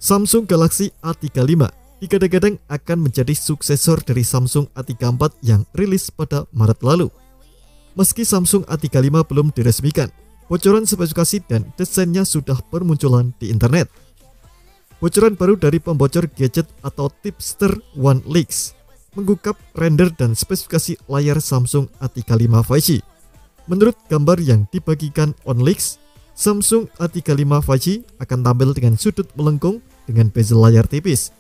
Samsung Galaxy A35 digadang-gadang akan menjadi suksesor dari Samsung A34 yang rilis pada Maret lalu. Meski Samsung A35 belum diresmikan, bocoran spesifikasi dan desainnya sudah bermunculan di internet. Bocoran baru dari pembocor gadget atau tipster OneLeaks mengungkap render dan spesifikasi layar Samsung A35 5G. Menurut gambar yang dibagikan OneLeaks, Samsung A35 5G akan tampil dengan sudut melengkung dengan bezel layar tipis.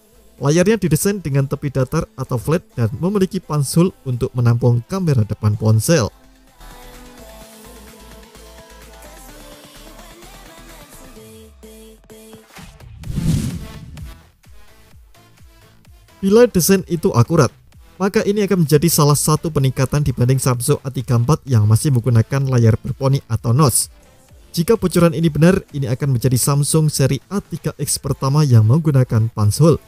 Layarnya didesain dengan tepi datar atau flat dan memiliki pansul untuk menampung kamera depan ponsel. Bila desain itu akurat, maka ini akan menjadi salah satu peningkatan dibanding Samsung A34 yang masih menggunakan layar berponi atau notch. Jika bocoran ini benar, ini akan menjadi Samsung seri A3X pertama yang menggunakan pansul.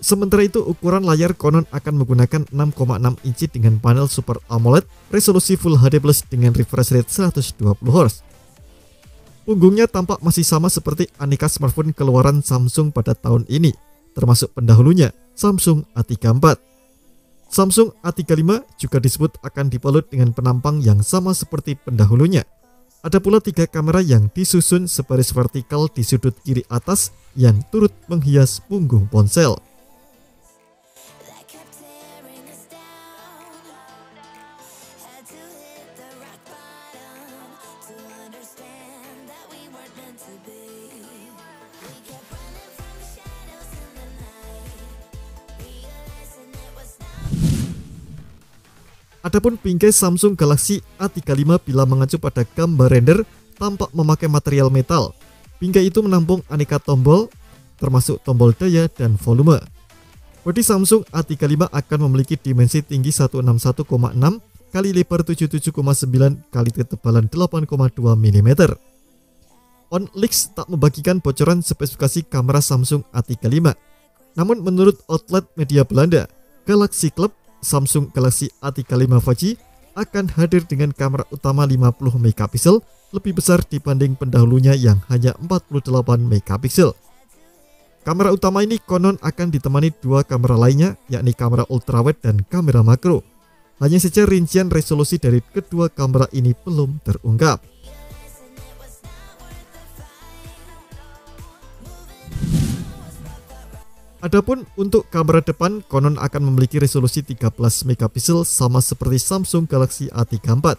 Sementara itu, ukuran layar konon akan menggunakan 6,6 inci dengan panel Super AMOLED resolusi Full HD Plus dengan refresh rate 120 Hz. Punggungnya tampak masih sama seperti aneka smartphone keluaran Samsung pada tahun ini, termasuk pendahulunya, Samsung A34. Samsung A35 juga disebut akan dibalut dengan penampang yang sama seperti pendahulunya. Ada pula 3 kamera yang disusun sebaris vertikal di sudut kiri atas yang turut menghias punggung ponsel. Adapun bingkai Samsung Galaxy A35 bila mengacu pada gambar render tampak memakai material metal. Bingkai itu menampung aneka tombol, termasuk tombol daya dan volume. Bodi Samsung A35 akan memiliki dimensi tinggi 161,6 kali lebar 77,9 kali ketebalan 8,2 mm. OneLeaks tak membagikan bocoran spesifikasi kamera Samsung A35. Namun menurut outlet media Belanda, Galaxy Club, Samsung Galaxy A35 5G akan hadir dengan kamera utama 50 megapiksel, lebih besar dibanding pendahulunya yang hanya 48 megapiksel. Kamera utama ini konon akan ditemani 2 kamera lainnya, yakni kamera ultrawide dan kamera makro. Hanya saja rincian resolusi dari kedua kamera ini belum terungkap. Adapun untuk kamera depan konon akan memiliki resolusi 13 megapiksel sama seperti Samsung Galaxy A34.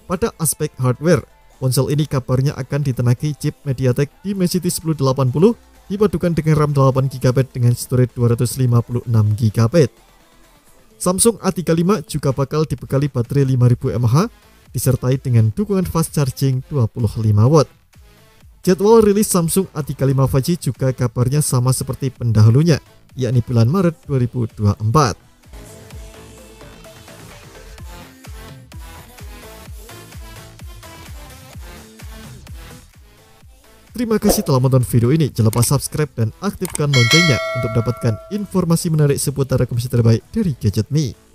Pada aspek hardware, ponsel ini kabarnya akan ditenagi chip MediaTek Dimensity 1080 dipadukan dengan RAM 8GB dengan storage 256GB. Samsung A35 juga bakal dibekali baterai 5000 mAh disertai dengan dukungan fast charging 25 watt. Jadwal rilis Samsung A35 5G juga kabarnya sama seperti pendahulunya, yakni bulan Maret 2024. Terima kasih telah menonton video ini. Jangan lupa subscribe dan aktifkan loncengnya untuk mendapatkan informasi menarik seputar rekomendasi terbaik dari Gadget Me.